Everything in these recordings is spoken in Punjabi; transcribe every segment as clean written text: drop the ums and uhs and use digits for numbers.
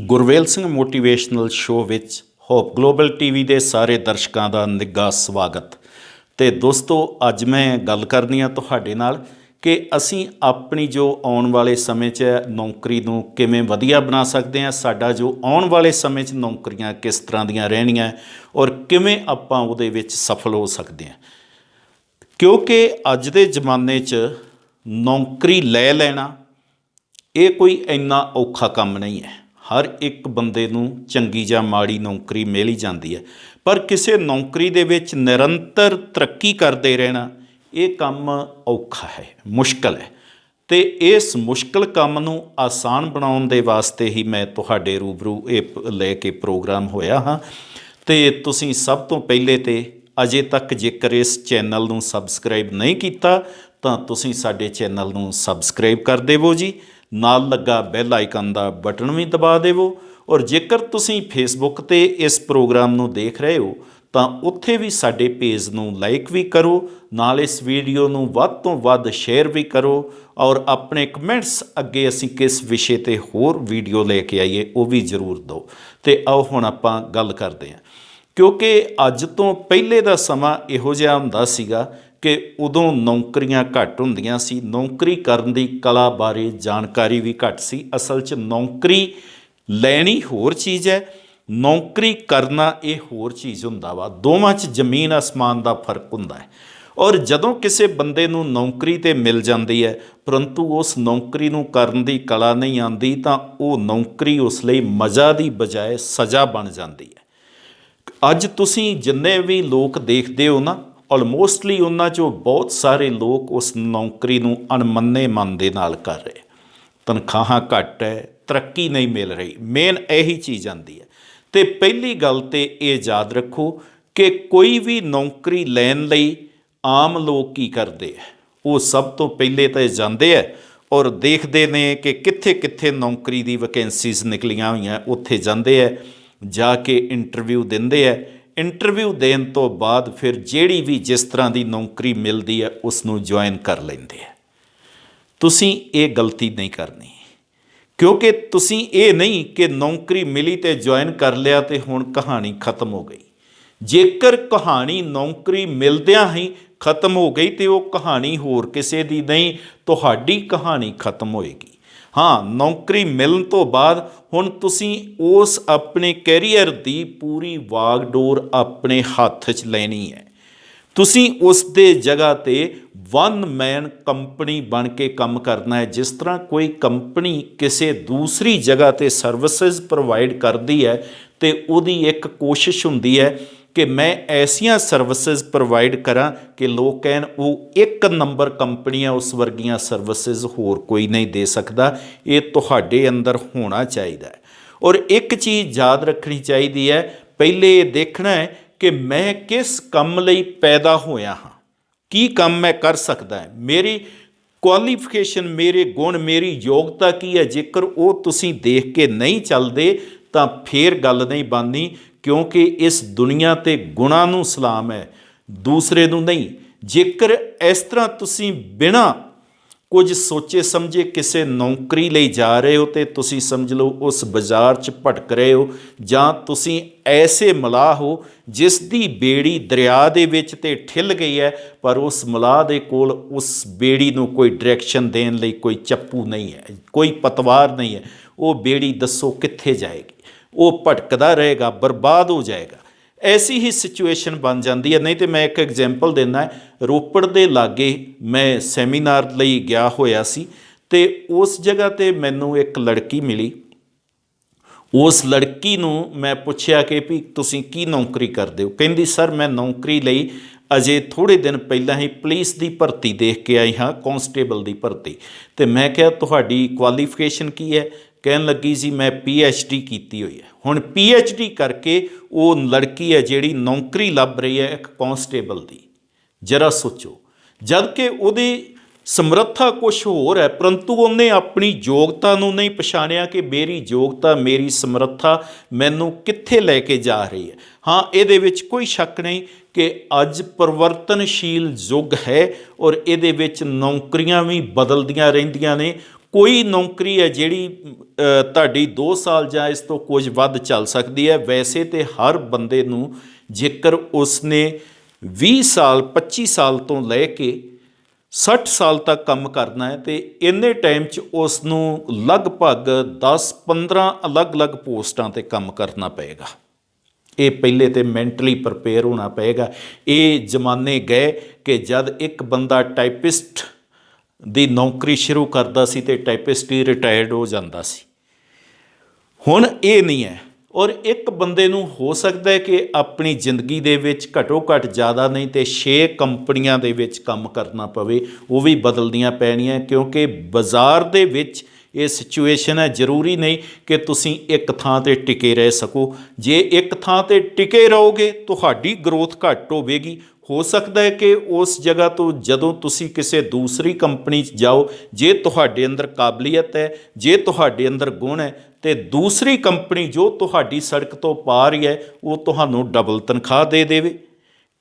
ਗੁਰਵੇਲ ਸਿੰਘ ਮੋਟੀਵੇਸ਼ਨਲ ਸ਼ੋਅ ਵਿੱਚ ਹੋਪ ਗਲੋਬਲ ਟੀਵੀ ਦੇ ਸਾਰੇ ਦਰਸ਼ਕਾਂ ਦਾ ਨਿੱਘਾ ਸਵਾਗਤ। ਤੇ ਦੋਸਤੋ, ਅੱਜ ਮੈਂ ਗੱਲ ਕਰਨੀ ਆ ਤੁਹਾਡੇ ਨਾਲ ਕਿ ਅਸੀਂ ਆਪਣੀ ਜੋ ਆਉਣ ਵਾਲੇ ਸਮੇਂ 'ਚ ਨੌਕਰੀ ਨੂੰ ਕਿਵੇਂ ਵਧੀਆ ਬਣਾ ਸਕਦੇ ਹਾਂ, ਸਾਡਾ ਜੋ ਆਉਣ ਵਾਲੇ ਸਮੇਂ 'ਚ ਨੌਕਰੀਆਂ ਕਿਸ ਤਰ੍ਹਾਂ ਦੀਆਂ ਰਹਿਣੀਆਂ ਔਰ ਕਿਵੇਂ ਆਪਾਂ ਉਹਦੇ ਵਿੱਚ ਸਫਲ ਹੋ ਸਕਦੇ ਹਾਂ। ਕਿਉਂਕਿ ਅੱਜ ਦੇ ਜ਼ਮਾਨੇ 'ਚ ਨੌਕਰੀ ਲੈ ਲੈਣਾ ਇਹ ਕੋਈ ਇੰਨਾ ਔਖਾ ਕੰਮ ਨਹੀਂ ਹੈ। ਹਰ ਇੱਕ ਬੰਦੇ ਨੂੰ ਚੰਗੀ ਜਾਂ ਮਾੜੀ ਨੌਕਰੀ ਮਿਲ ਹੀ ਜਾਂਦੀ ਹੈ, ਪਰ ਕਿਸੇ ਨੌਕਰੀ ਦੇ ਵਿੱਚ ਨਿਰੰਤਰ ਤਰੱਕੀ ਕਰਦੇ ਰਹਿਣਾ ਇਹ ਕੰਮ ਔਖਾ ਹੈ, ਮੁਸ਼ਕਲ ਹੈ। ਅਤੇ ਇਸ ਮੁਸ਼ਕਲ ਕੰਮ ਨੂੰ ਆਸਾਨ ਬਣਾਉਣ ਦੇ ਵਾਸਤੇ ਹੀ ਮੈਂ ਤੁਹਾਡੇ ਰੂਬਰੂ ਇਹ ਲੈ ਕੇ ਪ੍ਰੋਗਰਾਮ ਹੋਇਆ ਹਾਂ। ਅਤੇ ਤੁਸੀਂ ਸਭ ਤੋਂ ਪਹਿਲੇ ਤਾਂ ਅਜੇ ਤੱਕ ਜੇਕਰ ਇਸ ਚੈਨਲ ਨੂੰ ਸਬਸਕ੍ਰਾਈਬ ਨਹੀਂ ਕੀਤਾ ਤਾਂ ਤੁਸੀਂ ਸਾਡੇ ਚੈਨਲ ਨੂੰ ਸਬਸਕ੍ਰਾਈਬ ਕਰ ਦੇਵੋ ਜੀ। ਨਾਲ ਲੱਗਾ ਬੈਲ ਆਈਕਨ ਦਾ ਬਟਨ ਵੀ ਦਬਾ ਦੇਵੋ। ਔਰ ਜੇਕਰ ਤੁਸੀਂ ਫੇਸਬੁੱਕ 'ਤੇ ਇਸ ਪ੍ਰੋਗਰਾਮ ਨੂੰ ਦੇਖ ਰਹੇ ਹੋ ਤਾਂ ਉੱਥੇ ਵੀ ਸਾਡੇ ਪੇਜ ਨੂੰ ਲਾਈਕ ਵੀ ਕਰੋ, ਨਾਲ ਇਸ ਵੀਡੀਓ ਨੂੰ ਵੱਧ ਤੋਂ ਵੱਧ ਸ਼ੇਅਰ ਵੀ ਕਰੋ ਔਰ ਆਪਣੇ ਕਮੈਂਟਸ ਅੱਗੇ ਅਸੀਂ ਕਿਸ ਵਿਸ਼ੇ 'ਤੇ ਹੋਰ ਵੀਡੀਓ ਲੈ ਕੇ ਆਈਏ ਉਹ ਵੀ ਜ਼ਰੂਰ ਦਿਓ। ਅਤੇ ਆਓ ਹੁਣ ਆਪਾਂ ਗੱਲ ਕਰਦੇ ਹਾਂ। ਕਿਉਂਕਿ ਅੱਜ ਤੋਂ ਪਹਿਲੇ ਦਾ ਸਮਾਂ ਇਹੋ ਜਿਹਾ ਹੁੰਦਾ ਸੀਗਾ ਕਿ ਉਦੋਂ ਨੌਕਰੀਆਂ ਘੱਟ ਹੁੰਦੀਆਂ ਸੀ, ਨੌਕਰੀ ਕਰਨ ਦੀ ਕਲਾ ਬਾਰੇ ਜਾਣਕਾਰੀ ਵੀ ਘੱਟ ਸੀ। ਅਸਲ 'ਚ ਨੌਕਰੀ ਲੈਣੀ ਹੋਰ ਚੀਜ਼ ਹੈ, ਨੌਕਰੀ ਕਰਨਾ ਇਹ ਹੋਰ ਚੀਜ਼ ਹੁੰਦਾ ਵਾ। ਦੋਵਾਂ 'ਚ ਜ਼ਮੀਨ ਅਸਮਾਨ ਦਾ ਫਰਕ ਹੁੰਦਾ ਹੈ। ਔਰ ਜਦੋਂ ਕਿਸੇ ਬੰਦੇ ਨੂੰ ਨੌਕਰੀ 'ਤੇ ਮਿਲ ਜਾਂਦੀ ਹੈ ਪਰੰਤੂ ਉਸ ਨੌਕਰੀ ਨੂੰ ਕਰਨ ਦੀ ਕਲਾ ਨਹੀਂ ਆਉਂਦੀ ਤਾਂ ਉਹ ਨੌਕਰੀ ਉਸ ਲਈ ਮਜ਼ਾ ਦੀ ਬਜਾਏ ਸਜ਼ਾ ਬਣ ਜਾਂਦੀ ਹੈ। ਅੱਜ ਤੁਸੀਂ ਜਿੰਨੇ ਵੀ ਲੋਕ ਦੇਖਦੇ ਹੋ ਨਾ, ਆਲਮੋਸਟਲੀ ਉਹਨਾਂ 'ਚੋਂ ਬਹੁਤ ਸਾਰੇ ਲੋਕ ਉਸ ਨੌਕਰੀ ਨੂੰ ਅਣਮੰਨੇ ਮਨ ਦੇ ਨਾਲ ਕਰ ਰਹੇ। ਤਨਖਾਹਾਂ ਘੱਟ ਹੈ, ਤਰੱਕੀ ਨਹੀਂ ਮਿਲ ਰਹੀ, ਮੇਨ ਇਹੀ ਚੀਜ਼ ਆਉਂਦੀ ਹੈ। ਅਤੇ ਪਹਿਲੀ ਗੱਲ ਤਾਂ ਇਹ ਯਾਦ ਰੱਖੋ ਕਿ ਕੋਈ ਵੀ ਨੌਕਰੀ ਲੈਣ ਲਈ ਆਮ ਲੋਕ ਕੀ ਕਰਦੇ ਹੈ, ਉਹ ਸਭ ਤੋਂ ਪਹਿਲੇ ਤਾਂ ਜਾਂਦੇ ਹੈ ਔਰ ਦੇਖਦੇ ਨੇ ਕਿ ਕਿੱਥੇ ਕਿੱਥੇ ਨੌਕਰੀ ਦੀ ਵੈਕੈਂਸੀਜ਼ ਨਿਕਲੀਆਂ ਹੋਈਆਂ, ਉੱਥੇ ਜਾਂਦੇ ਹੈ, ਜਾ ਕੇ ਇੰਟਰਵਿਊ ਦਿੰਦੇ ਹੈ। ਇੰਟਰਵਿਊ ਦੇਣ ਤੋਂ ਬਾਅਦ ਫਿਰ ਜਿਹੜੀ ਵੀ ਜਿਸ ਤਰ੍ਹਾਂ ਦੀ ਨੌਕਰੀ ਮਿਲਦੀ ਹੈ ਉਸ ਨੂੰ ਜੁਆਇਨ ਕਰ ਲੈਂਦੇ ਹੈ। ਤੁਸੀਂ ਇਹ ਗਲਤੀ ਨਹੀਂ ਕਰਨੀ, ਕਿਉਂਕਿ ਤੁਸੀਂ ਇਹ ਨਹੀਂ ਕਿ ਨੌਕਰੀ ਮਿਲੀ ਅਤੇ ਜੁਆਇਨ ਕਰ ਲਿਆ ਅਤੇ ਹੁਣ ਕਹਾਣੀ ਖਤਮ ਹੋ ਗਈ। ਜੇਕਰ ਕਹਾਣੀ ਨੌਕਰੀ ਮਿਲਦਿਆਂ ਹੀ ਖਤਮ ਹੋ ਗਈ ਅਤੇ ਉਹ ਕਹਾਣੀ ਹੋਰ ਕਿਸੇ ਦੀ ਨਹੀਂ, ਤੁਹਾਡੀ ਕਹਾਣੀ ਖਤਮ ਹੋਏਗੀ। ਹਾਂ, ਨੌਕਰੀ ਮਿਲਣ ਤੋਂ ਬਾਅਦ ਹੁਣ ਤੁਸੀਂ ਉਸ ਆਪਣੇ ਕੈਰੀਅਰ ਦੀ ਪੂਰੀ ਵਾਗਡੋਰ ਆਪਣੇ ਹੱਥ 'ਚ ਲੈਣੀ ਹੈ। ਤੁਸੀਂ ਉਸ ਦੇ ਜਗ੍ਹਾ 'ਤੇ ਵਨ ਮੈਨ ਕੰਪਨੀ ਬਣ ਕੇ ਕੰਮ ਕਰਨਾ ਹੈ। ਜਿਸ ਤਰ੍ਹਾਂ ਕੋਈ ਕੰਪਨੀ ਕਿਸੇ ਦੂਸਰੀ ਜਗ੍ਹਾ 'ਤੇ ਸਰਵਿਸਿਜ਼ ਪ੍ਰੋਵਾਈਡ ਕਰਦੀ ਹੈ ਅਤੇ ਉਹਦੀ ਇੱਕ ਕੋਸ਼ਿਸ਼ ਹੁੰਦੀ ਹੈ ਕਿ ਮੈਂ ਐਸੀਆਂ ਸਰਵਿਸਿਜ਼ ਪ੍ਰੋਵਾਈਡ ਕਰਾਂ ਕਿ ਲੋਕ ਕਹਿਣ ਉਹ ਇੱਕ ਨੰਬਰ ਕੰਪਨੀਆਂ, ਉਸ ਵਰਗੀਆਂ ਸਰਵਿਸਿਜ਼ ਹੋਰ ਕੋਈ ਨਹੀਂ ਦੇ ਸਕਦਾ। ਇਹ ਤੁਹਾਡੇ ਅੰਦਰ ਹੋਣਾ ਚਾਹੀਦਾ ਹੈ। ਔਰ ਇੱਕ ਚੀਜ਼ ਯਾਦ ਰੱਖਣੀ ਚਾਹੀਦੀ ਹੈ, ਪਹਿਲੇ ਇਹ ਦੇਖਣਾ ਹੈ ਕਿ ਮੈਂ ਕਿਸ ਕੰਮ ਲਈ ਪੈਦਾ ਹੋਇਆ ਹਾਂ, ਕੀ ਕੰਮ ਮੈਂ ਕਰ ਸਕਦਾ ਹੈ, ਮੇਰੀ ਕੁਆਲੀਫਿਕੇਸ਼ਨ, ਮੇਰੇ ਗੁਣ, ਮੇਰੀ ਯੋਗਤਾ ਕੀ ਹੈ। ਜੇਕਰ ਉਹ ਤੁਸੀਂ ਦੇਖ ਕੇ ਨਹੀਂ ਚੱਲਦੇ ਤਾਂ ਫੇਰ ਗੱਲ ਨਹੀਂ ਬਣਨੀ, ਕਿਉਂਕਿ ਇਸ ਦੁਨੀਆ 'ਤੇ ਗੁਣਾਂ ਨੂੰ ਸਲਾਮ ਹੈ, ਦੂਸਰੇ ਨੂੰ ਨਹੀਂ। ਜੇਕਰ ਇਸ ਤਰ੍ਹਾਂ ਤੁਸੀਂ ਬਿਨਾਂ ਕੁਝ ਸੋਚੇ ਸਮਝੇ ਕਿਸੇ ਨੌਕਰੀ ਲਈ ਜਾ ਰਹੇ ਹੋ ਅਤੇ ਤੁਸੀਂ ਸਮਝ ਲਓ ਉਸ ਬਾਜ਼ਾਰ 'ਚ ਭਟਕ ਰਹੇ ਹੋ, ਜਾਂ ਤੁਸੀਂ ਐਸੇ ਮਲਾਹ ਹੋ ਜਿਸ ਦੀ ਬੇੜੀ ਦਰਿਆ ਦੇ ਵਿੱਚ ਤੇ ਠਿੱਲ ਗਈ ਹੈ, ਪਰ ਉਸ ਮਲਾਹ ਦੇ ਕੋਲ ਉਸ ਬੇੜੀ ਨੂੰ ਕੋਈ ਡਾਇਰੈਕਸ਼ਨ ਦੇਣ ਲਈ ਕੋਈ ਚੱਪੂ ਨਹੀਂ ਹੈ, ਕੋਈ ਪਤਵਾਰ ਨਹੀਂ ਹੈ। ਉਹ ਬੇੜੀ ਦੱਸੋ ਕਿੱਥੇ ਜਾਏਗੀ? ਉਹ ਭਟਕਦਾ ਰਹੇਗਾ, ਬਰਬਾਦ ਹੋ ਜਾਏਗਾ। ਐਸੀ ਹੀ ਸਿਚੁਏਸ਼ਨ ਬਣ ਜਾਂਦੀ ਹੈ। ਨਹੀਂ ਤਾਂ ਮੈਂ ਇੱਕ ਐਗਜ਼ਾਮਪਲ ਦਿੰਦਾ ਹੈ। ਰੋਪੜ ਦੇ ਲਾਗੇ ਮੈਂ ਸੈਮੀਨਾਰ ਲਈ ਗਿਆ ਹੋਇਆ ਸੀ ਅਤੇ ਉਸ ਜਗ੍ਹਾ 'ਤੇ ਮੈਨੂੰ ਇੱਕ ਲੜਕੀ ਮਿਲੀ। ਉਸ ਲੜਕੀ ਨੂੰ ਮੈਂ ਪੁੱਛਿਆ ਕਿ ਵੀ ਤੁਸੀਂ ਕੀ ਨੌਕਰੀ ਕਰਦੇ ਹੋ? ਕਹਿੰਦੀ ਸਰ ਮੈਂ ਨੌਕਰੀ ਲਈ ਅਜੇ ਥੋੜ੍ਹੇ ਦਿਨ ਪਹਿਲਾਂ ਹੀ ਪੁਲਿਸ ਦੀ ਭਰਤੀ ਦੇਖ ਕੇ ਆਈ ਹਾਂ, ਕਾਂਸਟੇਬਲ ਦੀ ਭਰਤੀ। ਅਤੇ ਮੈਂ ਕਿਹਾ ਤੁਹਾਡੀ ਕੁਆਲੀਫਿਕੇਸ਼ਨ ਕੀ ਹੈ? ਕਹਿਣ ਲੱਗੀ ਸੀ ਮੈਂ PhD ਕੀਤੀ ਹੋਈ ਹੈ। ਹੁਣ PhD ਕਰਕੇ ਉਹ ਲੜਕੀ ਹੈ ਜਿਹੜੀ ਨੌਕਰੀ ਲੱਭ ਰਹੀ ਹੈ ਇੱਕ ਕਾਂਸਟੇਬਲ ਦੀ। ਜ਼ਰਾ ਸੋਚੋ, ਜਦ ਕਿ ਉਹਦੀ ਸਮਰੱਥਾ ਕੁਛ ਹੋਰ ਹੈ, ਪਰੰਤੂ ਉਹਨੇ ਆਪਣੀ ਯੋਗਤਾ ਨੂੰ ਨਹੀਂ ਪਛਾਣਿਆ ਕਿ ਮੇਰੀ ਯੋਗਤਾ, ਮੇਰੀ ਸਮਰੱਥਾ ਮੈਨੂੰ ਕਿੱਥੇ ਲੈ ਕੇ ਜਾ ਰਹੀ ਹੈ। ਹਾਂ, ਇਹਦੇ ਵਿੱਚ ਕੋਈ ਸ਼ੱਕ ਨਹੀਂ ਕਿ ਅੱਜ ਪਰਿਵਰਤਨਸ਼ੀਲ ਯੁੱਗ ਹੈ ਔਰ ਇਹਦੇ ਵਿੱਚ ਨੌਕਰੀਆਂ ਵੀ ਬਦਲਦੀਆਂ ਰਹਿੰਦੀਆਂ ਨੇ। ਕੋਈ ਨੌਕਰੀ ਹੈ ਜਿਹੜੀ ਤੁਹਾਡੀ 2 ਸਾਲ ਜਾਂ ਇਸ ਤੋਂ ਕੁਝ ਵੱਧ ਚੱਲ ਸਕਦੀ ਹੈ। ਵੈਸੇ ਤਾਂ ਹਰ ਬੰਦੇ ਨੂੰ ਜੇਕਰ ਉਸਨੇ 20 ਸਾਲ 25 ਸਾਲ ਤੋਂ ਲੈ ਕੇ 60 ਸਾਲ ਤੱਕ ਕੰਮ ਕਰਨਾ ਹੈ ਤੇ ਇੰਨੇ ਟਾਈਮ 'ਚ ਉਸ ਨੂੰ ਲਗਭਗ 10-15 ਅਲੱਗ-ਅਲੱਗ ਪੋਸਟਾਂ 'ਤੇ ਕੰਮ ਕਰਨਾ ਪਏਗਾ। ਇਹ ਪਹਿਲੇ ਤਾਂ ਮੈਂਟਲੀ ਪ੍ਰਪੇਅਰ ਹੋਣਾ ਪਏਗਾ। ਇਹ ਜ਼ਮਾਨੇ ਗਏ ਕਿ ਜਦ ਇੱਕ ਬੰਦਾ ਟਾਈਪਿਸਟ ਦੀ ਨੌਕਰੀ ਸ਼ੁਰੂ ਕਰਦਾ ਸੀ ਤੇ ਟਾਈਪਿਸਟ ਹੀ ਰਿਟਾਇਰਡ ਹੋ ਜਾਂਦਾ ਸੀ। ਹੁਣ ਇਹ ਨਹੀਂ ਹੈ। ਔਰ ਇੱਕ ਬੰਦੇ ਨੂੰ ਹੋ ਸਕਦਾ ਹੈ ਕਿ ਆਪਣੀ ਜ਼ਿੰਦਗੀ ਦੇ ਵਿੱਚ ਘੱਟੋ ਘੱਟ ਜ਼ਿਆਦਾ ਨਹੀਂ ਤੇ 6 ਕੰਪਨੀਆਂ ਦੇ ਵਿੱਚ ਕੰਮ ਕਰਨਾ ਪਵੇ। ਉਹ ਵੀ ਬਦਲਦੀਆਂ ਪੈਣੀਆਂ ਕਿਉਂਕਿ ਬਾਜ਼ਾਰ ਦੇ ਵਿੱਚ ਇਹ ਸਿਚੁਏਸ਼ਨ ਹੈ। ਜ਼ਰੂਰੀ ਨਹੀਂ ਕਿ ਤੁਸੀਂ ਇੱਕ ਥਾਂ 'ਤੇ ਟਿਕੇ ਰਹਿ ਸਕੋ। ਜੇ ਇੱਕ ਥਾਂ 'ਤੇ ਟਿਕੇ ਰਹੋਗੇ ਤੁਹਾਡੀ ਗਰੋਥ ਘੱਟ ਹੋਵੇਗੀ। ਹੋ ਸਕਦਾ ਹੈ ਕਿ ਉਸ ਜਗ੍ਹਾ ਤੋਂ ਜਦੋਂ ਤੁਸੀਂ ਕਿਸੇ ਦੂਸਰੀ ਕੰਪਨੀ 'ਚ ਜਾਓ, ਜੇ ਤੁਹਾਡੇ ਅੰਦਰ ਕਾਬਲੀਅਤ ਹੈ, ਜੇ ਤੁਹਾਡੇ ਅੰਦਰ ਗੁਣ ਹੈ ਤੇ ਦੂਸਰੀ ਕੰਪਨੀ ਜੋ ਤੁਹਾਡੀ ਸੜਕ ਤੋਂ ਪਾ ਰਹੀ ਹੈ ਉਹ ਤੁਹਾਨੂੰ ਡਬਲ ਤਨਖਾਹ ਦੇ ਦੇਵੇ,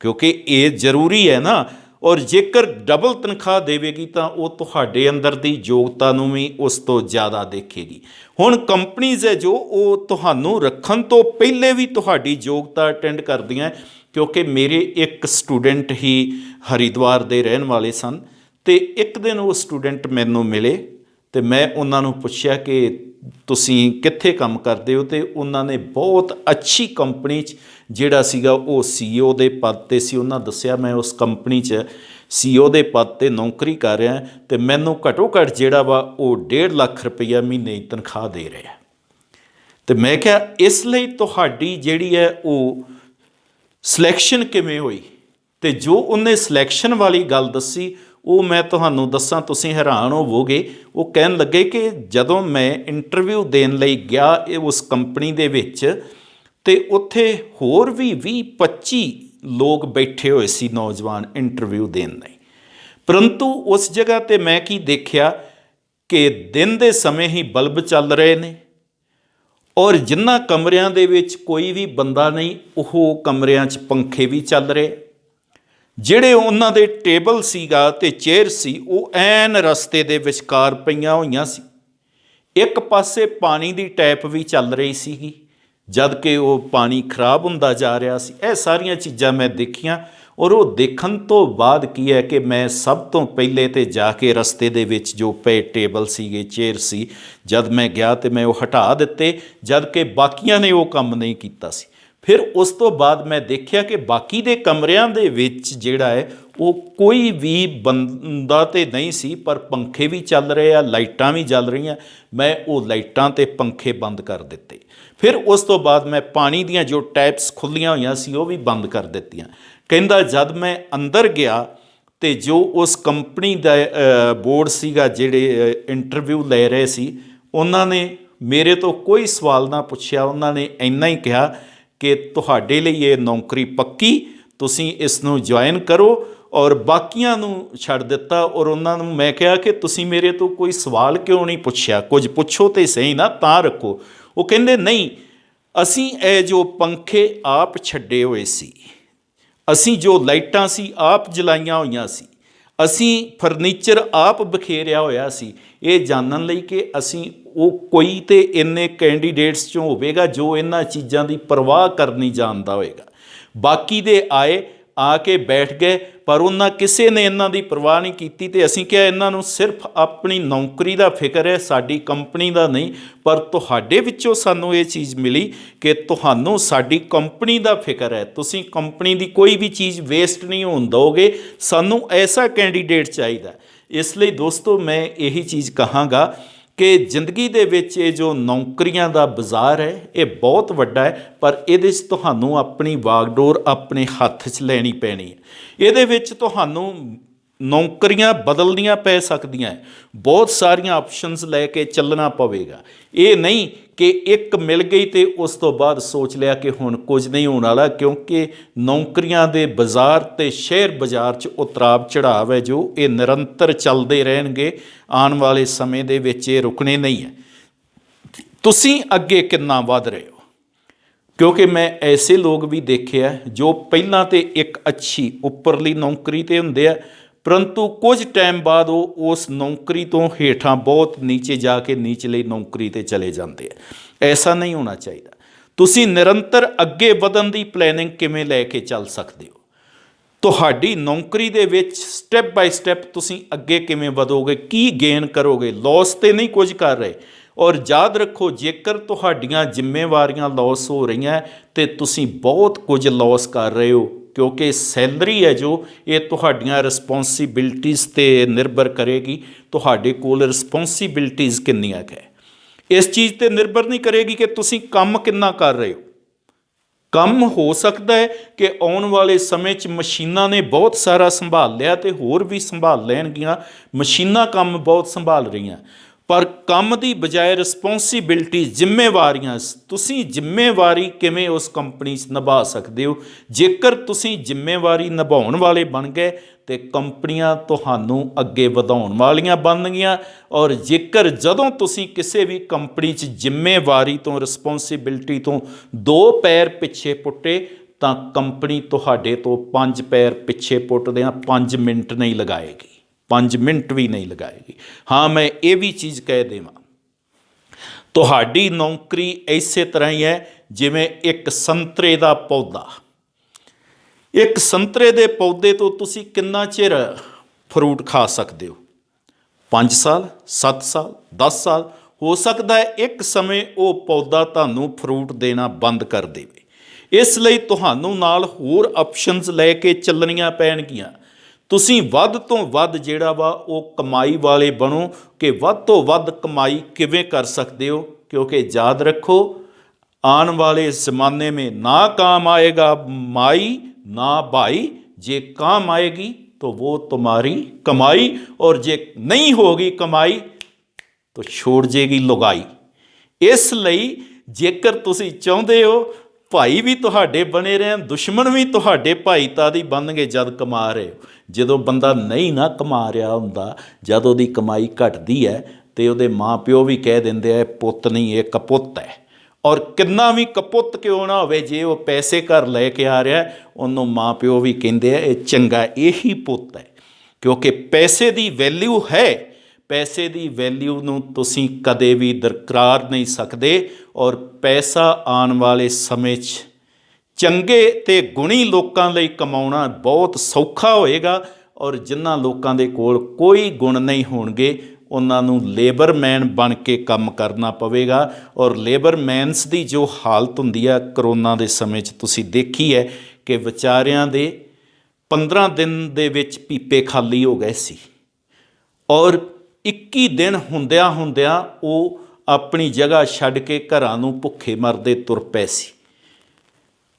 ਕਿਉਂਕਿ ਇਹ ਜ਼ਰੂਰੀ ਹੈ ਨਾ। ਔਰ ਜੇਕਰ ਡਬਲ ਤਨਖਾਹ ਦੇਵੇਗੀ ਤਾਂ ਉਹ ਤੁਹਾਡੇ ਅੰਦਰ ਦੀ ਯੋਗਤਾ ਨੂੰ ਵੀ ਉਸ ਤੋਂ ਜ਼ਿਆਦਾ ਦੇਖੇਗੀ। ਹੁਣ ਕੰਪਨੀਜ਼ ਹੈ ਜੋ ਉਹ ਤੁਹਾਨੂੰ ਰੱਖਣ ਤੋਂ ਪਹਿਲੇ ਵੀ ਤੁਹਾਡੀ ਯੋਗਤਾ ਅਟੈਂਡ ਕਰਦੀਆਂ। ਕਿਉਂਕਿ ਮੇਰੇ ਇੱਕ ਸਟੂਡੈਂਟ ਹੀ ਹਰਿਦੁਆਰ ਦੇ ਰਹਿਣ ਵਾਲੇ ਸਨ ਅਤੇ ਇੱਕ ਦਿਨ ਉਹ ਸਟੂਡੈਂਟ ਮੈਨੂੰ ਮਿਲੇ ਅਤੇ ਮੈਂ ਉਹਨਾਂ ਨੂੰ ਪੁੱਛਿਆ ਕਿ ਤੁਸੀਂ ਕਿੱਥੇ ਕੰਮ ਕਰਦੇ ਹੋ, ਅਤੇ ਉਹਨਾਂ ਨੇ ਬਹੁਤ ਅੱਛੀ ਕੰਪਨੀ 'ਚ ਜਿਹੜਾ ਸੀਗਾ ਉਹ CEO ਦੇ ਪਦ 'ਤੇ ਸੀ। ਉਹਨਾਂ ਦੱਸਿਆ ਮੈਂ ਉਸ ਕੰਪਨੀ 'ਚ CEO ਦੇ ਪਦ 'ਤੇ ਨੌਕਰੀ ਕਰ ਰਿਹਾ ਅਤੇ ਮੈਨੂੰ ਘੱਟੋ ਘੱਟ ਜਿਹੜਾ ਵਾ ਉਹ 1.5 ਲੱਖ ਰੁਪਈਆ ਮਹੀਨੇ ਦੀ ਤਨਖਾਹ ਦੇ ਰਿਹਾ। ਅਤੇ ਮੈਂ ਕਿਹਾ ਇਸ ਲਈ ਤੁਹਾਡੀ ਜਿਹੜੀ ਹੈ ਉਹ ਸਿਲੈਕਸ਼ਨ ਕਿਵੇਂ ਹੋਈ, ਅਤੇ ਜੋ ਉਹਨੇ ਸਿਲੈਕਸ਼ਨ ਵਾਲੀ ਗੱਲ ਦੱਸੀ ਉਹ ਮੈਂ ਤੁਹਾਨੂੰ ਦੱਸਾਂ ਤੁਸੀਂ ਹੈਰਾਨ ਹੋਵੋਗੇ। ਉਹ ਕਹਿਣ ਲੱਗੇ ਕਿ ਜਦੋਂ ਮੈਂ ਇੰਟਰਵਿਊ ਦੇਣ ਲਈ ਗਿਆ ਉਸ ਕੰਪਨੀ ਦੇ ਵਿੱਚ ਅਤੇ ਉੱਥੇ ਹੋਰ ਵੀ 20-25 ਲੋਕ ਬੈਠੇ ਹੋਏ ਸੀ ਨੌਜਵਾਨ ਇੰਟਰਵਿਊ ਦੇਣ ਲਈ, ਪਰੰਤੂ ਉਸ ਜਗ੍ਹਾ 'ਤੇ ਮੈਂ ਕੀ ਦੇਖਿਆ ਕਿ ਦਿਨ ਦੇ ਸਮੇਂ ਹੀ ਬਲਬ ਚੱਲ ਰਹੇ ਨੇ ਔਰ ਜਿਨ੍ਹਾਂ ਕਮਰਿਆਂ ਦੇ ਵਿੱਚ ਕੋਈ ਵੀ ਬੰਦਾ ਨਹੀਂ ਉਹ ਕਮਰਿਆਂ 'ਚ ਪੰਖੇ ਵੀ ਚੱਲ ਰਹੇ। ਜਿਹੜੇ ਉਹਨਾਂ ਦੇ ਟੇਬਲ ਸੀਗਾ ਅਤੇ ਚੇਅਰ ਸੀ ਉਹ ਐਨ ਰਸਤੇ ਦੇ ਵਿਚਕਾਰ ਪਈਆਂ ਹੋਈਆਂ ਸੀ। ਇੱਕ ਪਾਸੇ ਪਾਣੀ ਦੀ ਟੈਪ ਵੀ ਚੱਲ ਰਹੀ ਸੀਗੀ ਜਦ ਕਿ ਉਹ ਪਾਣੀ ਖਰਾਬ ਹੁੰਦਾ ਜਾ ਰਿਹਾ ਸੀ। ਇਹ ਸਾਰੀਆਂ ਚੀਜ਼ਾਂ ਮੈਂ ਦੇਖੀਆਂ ਔਰ ਉਹ ਦੇਖਣ ਤੋਂ ਬਾਅਦ ਕੀ ਹੈ ਕਿ ਮੈਂ ਸਭ ਤੋਂ ਪਹਿਲੇ ਤਾਂ ਜਾ ਕੇ ਰਸਤੇ ਦੇ ਵਿੱਚ ਜੋ ਪਏ ਟੇਬਲ ਸੀਗੇ ਚੇਅਰ ਸੀ ਜਦ ਮੈਂ ਗਿਆ ਅਤੇ ਮੈਂ ਉਹ ਹਟਾ ਦਿੱਤੇ, ਜਦ ਕਿ ਬਾਕੀਆਂ ਨੇ ਉਹ ਕੰਮ ਨਹੀਂ ਕੀਤਾ ਸੀ। ਫਿਰ ਉਸ ਤੋਂ ਬਾਅਦ ਮੈਂ ਦੇਖਿਆ ਕਿ ਬਾਕੀ ਦੇ ਕਮਰਿਆਂ ਦੇ ਵਿੱਚ ਜਿਹੜਾ ਹੈ ਉਹ ਕੋਈ ਵੀ ਬੰਦਾ ਤਾਂ ਨਹੀਂ ਸੀ, ਪਰ ਪੰਖੇ ਵੀ ਚੱਲ ਰਹੇ ਆ, ਲਾਈਟਾਂ ਵੀ ਜਲ ਰਹੀਆਂ। ਮੈਂ ਉਹ ਲਾਈਟਾਂ ਅਤੇ ਪੰਖੇ ਬੰਦ ਕਰ ਦਿੱਤੇ। ਫਿਰ ਉਸ ਤੋਂ ਬਾਅਦ ਮੈਂ ਪਾਣੀ ਦੀਆਂ ਜੋ ਟੈਪਸ ਖੁੱਲ੍ਹੀਆਂ ਹੋਈਆਂ ਸੀ ਉਹ ਵੀ ਬੰਦ ਕਰ ਦਿੱਤੀਆਂ। ਕਹਿੰਦਾ ਜਦ ਮੈਂ ਅੰਦਰ ਗਿਆ ਅਤੇ ਜੋ ਉਸ ਕੰਪਨੀ ਦਾ ਬੋਰਡ ਸੀਗਾ ਜਿਹੜੇ ਇੰਟਰਵਿਊ ਲੈ ਰਹੇ ਸੀ ਉਹਨਾਂ ਨੇ ਮੇਰੇ ਤੋਂ ਕੋਈ ਸਵਾਲ ਨਾ ਪੁੱਛਿਆ। ਉਹਨਾਂ ਨੇ ਇੰਨਾ ਹੀ ਕਿਹਾ ਕਿ ਤੁਹਾਡੇ ਲਈ ਇਹ ਨੌਕਰੀ ਪੱਕੀ, ਤੁਸੀਂ ਇਸ ਨੂੰ ਜੁਆਇਨ ਕਰੋ, ਔਰ ਬਾਕੀਆਂ ਨੂੰ ਛੱਡ ਦਿੱਤਾ। ਔਰ ਉਹਨਾਂ ਨੂੰ ਮੈਂ ਕਿਹਾ ਕਿ ਤੁਸੀਂ ਮੇਰੇ ਤੋਂ ਕੋਈ ਸਵਾਲ ਕਿਉਂ ਨਹੀਂ ਪੁੱਛਿਆ, ਕੁਝ ਪੁੱਛੋ ਤਾਂ ਸਹੀ ਨਾ, ਤਾਂ ਰੱਖੋ। ਉਹ ਕਹਿੰਦੇ ਨਹੀਂ, ਅਸੀਂ ਇਹ ਜੋ ਪੰਖੇ ਆਪ ਛੱਡੇ ਹੋਏ ਸੀ, ਅਸੀਂ ਜੋ ਲਾਈਟਾਂ ਸੀ ਆਪ ਜਲਾਈਆਂ ਹੋਈਆਂ ਸੀ, ਅਸੀਂ ਫਰਨੀਚਰ ਆਪ ਬਖੇਰਿਆ ਹੋਇਆ ਸੀ, ਇਹ ਜਾਣਨ ਲਈ ਕਿ ਅਸੀਂ ਉਹ ਕੋਈ ਤਾਂ ਇੰਨੇ ਕੈਂਡੀਡੇਟਸ 'ਚੋਂ ਹੋਵੇਗਾ ਜੋ ਇਹਨਾਂ ਚੀਜ਼ਾਂ ਦੀ ਪਰਵਾਹ ਕਰਨੀ ਜਾਣਦਾ ਹੋਵੇਗਾ। ਬਾਕੀ ਦੇ ਆਏ ਆ ਕੇ ਬੈਠ ਗਏ ਪਰ ਉਹਨਾਂ ਕਿਸੇ ਨੇ ਇਹਨਾਂ ਦੀ ਪਰਵਾਹ ਨਹੀਂ ਕੀਤੀ। ਅਤੇ ਅਸੀਂ ਕਿਹਾ ਇਹਨਾਂ ਨੂੰ ਸਿਰਫ ਆਪਣੀ ਨੌਕਰੀ ਦਾ ਫਿਕਰ ਹੈ, ਸਾਡੀ ਕੰਪਨੀ ਦਾ ਨਹੀਂ। ਪਰ ਤੁਹਾਡੇ ਵਿੱਚੋਂ ਸਾਨੂੰ ਇਹ ਚੀਜ਼ ਮਿਲੀ ਕਿ ਤੁਹਾਨੂੰ ਸਾਡੀ ਕੰਪਨੀ ਦਾ ਫਿਕਰ ਹੈ, ਤੁਸੀਂ ਕੰਪਨੀ ਦੀ ਕੋਈ ਵੀ ਚੀਜ਼ ਵੇਸਟ ਨਹੀਂ ਹੋਣ ਦਿਓਗੇ, ਸਾਨੂੰ ਐਸਾ ਕੈਂਡੀਡੇਟ ਚਾਹੀਦਾ। ਇਸ ਲਈ ਦੋਸਤੋ ਮੈਂ ਇਹੀ ਚੀਜ਼ ਕਹਾਂਗਾ ਕਿ ਜ਼ਿੰਦਗੀ ਦੇ ਵਿੱਚ ਇਹ ਜੋ ਨੌਕਰੀਆਂ ਦਾ ਬਾਜ਼ਾਰ ਹੈ ਇਹ ਬਹੁਤ ਵੱਡਾ ਹੈ, ਪਰ ਇਹਦੇ 'ਚ ਤੁਹਾਨੂੰ ਆਪਣੀ ਵਾਗਡੋਰ ਆਪਣੇ ਹੱਥ 'ਚ ਲੈਣੀ ਪੈਣੀ ਹੈ। ਇਹਦੇ ਵਿੱਚ ਤੁਹਾਨੂੰ ਨੌਕਰੀਆਂ ਬਦਲਣੀਆਂ ਪੈ ਸਕਦੀਆਂ ਹੈ, ਬਹੁਤ ਸਾਰੀਆਂ ਆਪਸ਼ਨਸ ਲੈ ਕੇ ਚੱਲਣਾ ਪਵੇਗਾ। ਇਹ ਨਹੀਂ ਕਿ ਇੱਕ ਮਿਲ ਗਈ ਅਤੇ ਉਸ ਤੋਂ ਬਾਅਦ ਸੋਚ ਲਿਆ ਕਿ ਹੁਣ ਕੁਝ ਨਹੀਂ ਹੋਣ ਵਾਲਾ, ਕਿਉਂਕਿ ਨੌਕਰੀਆਂ ਦੇ ਬਾਜ਼ਾਰ ਅਤੇ ਸ਼ੇਅਰ ਬਾਜ਼ਾਰ 'ਚ ਉਤਰਾਵ ਚੜਾਵ ਹੈ ਜੋ ਇਹ ਨਿਰੰਤਰ ਚੱਲਦੇ ਰਹਿਣਗੇ। ਆਉਣ ਵਾਲੇ ਸਮੇਂ ਦੇ ਵਿੱਚ ਇਹ ਰੁਕਣੇ ਨਹੀਂ ਹੈ। ਤੁਸੀਂ ਅੱਗੇ ਕਿੰਨਾ ਵੱਧ ਰਹੇ ਹੋ, ਕਿਉਂਕਿ ਮੈਂ ਐਸੇ ਲੋਕ ਵੀ ਦੇਖੇ ਆ ਜੋ ਪਹਿਲਾਂ ਤਾਂ ਇੱਕ ਅੱਛੀ ਉੱਪਰਲੀ ਨੌਕਰੀ 'ਤੇ ਹੁੰਦੇ ਆ, परंतु कुछ टाइम बाद वो उस नौकरी तो हेठां बहुत नीचे जाके नीचली नौकरी ते चले जाते हैं। ऐसा नहीं होना चाहिए। तुसीं निरंतर अगे वधन की प्लैनिंग किवें लैके चल सकते हो, ਤੁਹਾਡੀ नौकरी ਦੇ ਵਿੱਚ स्टैप बाय स्टैप ਤੁਸੀਂ ਅੱਗੇ ਕਿਵੇਂ ਵਧੋਗੇ, ਕੀ ਗੇਨ ਕਰੋਗੇ, लॉस ਤੇ नहीं कुछ कर रहे। और याद रखो जेकर ਤੁਹਾਡੀਆਂ ਜ਼ਿੰਮੇਵਾਰੀਆਂ लॉस हो रही तो ਤੁਸੀਂ बहुत कुछ लॉस कर रहे हो, क्योंकि सैलरी है जो ये ਤੁਹਾਡੀਆਂ रिस्पोंसिबिलिटीज़ ते निर्भर करेगी। ਤੁਹਾਡੇ ਕੋਲ रिस्पोंसिबिलिटीज़ किन्नियां है, इस चीज़ ते निर्भर नहीं करेगी कि ਤੁਸੀਂ ਕੰਮ किन्ना कर रहे हो। ਕੰਮ हो सकता है कि आने वाले समय च मशीनां ने बहुत सारा संभाल लिया तो होर भी संभाल लैणगियां। मशीनां काम बहुत संभाल रही, पर काम की बजाय रिस्पोंसिबिलिटी जिम्मेवारियां तुसीं जिम्मेवारी किवें उस कंपनी च निभा सकते हो। जेकर तुसीं जिम्मेवारी निभाउण वाले बन गए तो कंपनियां तुहानूं अगे वधाउण वालियां बनगियां। और जेकर जदों तुसीं किसी भी कंपनी च जिम्मेवारी तो रिस्पोंसिबिलिटी तो 2 पैर पिछे पुट्टे तो कंपनी तुहाडे तो 5 पैर पिछे पुट्टदिआं 5 मिनट नहीं लगाएगी, 5 मिनट भी नहीं लगाएगी। हाँ, मैं ये भी चीज़ कह देवां, तुहाडी नौकरी इसे तरह ही है जिवें एक संतरे का पौधा। एक संतरे के पौधे तो तुसी कितना चिर फ्रूट खा सकते हो, 5 साल, 7 साल, 10 साल। हो सकता है एक समय वो पौधा तुहानूं फ्रूट देना बंद कर देवे। इसलिए तुहानूं नाल होर ऑप्शनस लैके चलनियां पैणगियां। तुसीं वध तो वध जिहड़ा वा वो कमाई वाले बनो कि वध तो वध कमाई किवें कर सकते हो। क्योंकि याद रखो आने वाले ज़माने में ना काम आएगा माई ना भाई, जे काम आएगी तो वो तुम्हारी कमाई, और जे नहीं होगी कमाई तो छोड़ जाएगी लुगाई। इसलिए जेकर तुसीं चाहुंदे हो भाई भी तुहाडे बने रहन, दुश्मन भी तुहाडे भाईतादी बन गए जद कमा रहे हो। जदों बंदा नहीं ना कमा रहा हुंदा, जद उहदी कमाई घटदी है तो उहदे माँ प्यो भी कह दिंदे आ पुत्त नहीं ये कपुत्त है। और कितना भी कपुत्त क्यों ना होवे, जे वो पैसे घर लैके आ रहा उन्होंने माँ प्यो भी कहिंदे आ ये चंगा यही पुत्त है। क्योंकि पैसे की वैल्यू है, पैसे की वैल्यू नूं तुसीं कदे भी दरकार नहीं सकते। और पैसा आने वाले समय चंगे ते गुणी लोकां लई कमाउणा बहुत सौखा होएगा। और जिन्हां लोकां दे कोल कोई गुण नहीं होणगे उन्होंने लेबरमैन बन के काम करना पवेगा। और लेबरमैनस की जो हालत हुंदी है करोना के समय तुसीं देखी है कि विचारियां दे 15 दिन दे विच पीपे खाली हो गए सी, और 21 दिन हुंदियां हुंदियां वो अपनी जगह छड्ड के घरां नूं भुखे मरदे तुर पए सी।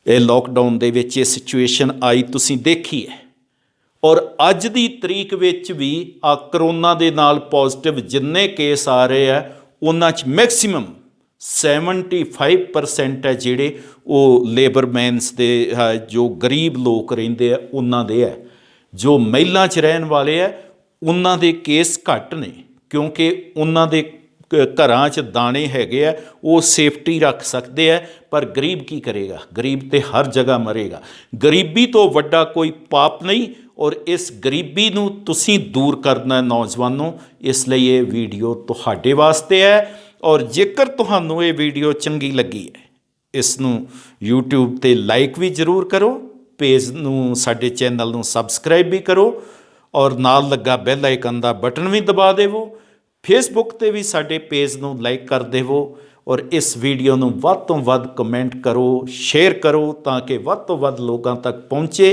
ये लॉकडाउन दे विच ये सिचुएशन आई तुसीं देखी है। और अज दी तरीक विच भी आ करोना दे नाल पॉजिटिव जिन्ने केस आ रहे हैं उन्हां च मैक्सीमम 75% है जिहड़े वो लेबरमैनस दे जो गरीब लोग रहिंदे आ उन्हां दे है। जो महिलां च रहन वाले है उन्हां दे केस घट ने, क्योंकि उन्हां दे घरां च दाने हैगे आ, वो सेफ्टी रख सकते हैं। पर गरीब की करेगा, गरीब तो हर जगह मरेगा। गरीबी तो वड्डा कोई पाप नहीं। और इस गरीबी नूं तुसीं दूर करना नौजवानों, इसलिए ये वीडियो तुहाडे वास्ते है। और जेकर तुहानूं ये वीडियो चंगी लगी है इसनूं यूट्यूब ते लाइक भी जरूर करो, पेज नूं साडे चैनल नूं सबसक्राइब भी करो, और नाल लगा बैल आइकन दा बटन भी दबा देवो। फेसबुक ते भी साडे पेज नूं लाइक कर देवो। और इस वीडियो नूं वध तो वध कमेंट करो, शेयर करो ताकि वध तो वध लोगों तक पहुँचे।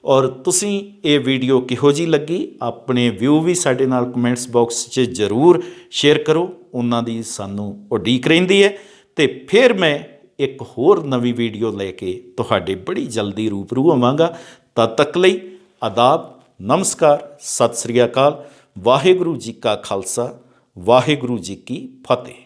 और तुसीं ये वीडियो किहो जी लगी अपने व्यू भी साडे नाल कमेंट्स बॉक्स 'च जरूर शेयर करो, उन्हां दी सानूं उਡੀਕ रहिंदी है। तो फिर मैं एक होर नवी वीडियो लैके तुहाडे बड़ी जल्दी रूबरू होवांगा। तद तक लई आदाब, नमस्कार, सत श्री अकाल। वाहिगुरू जी का खालसा, वाहिगुरू जी की फतेह।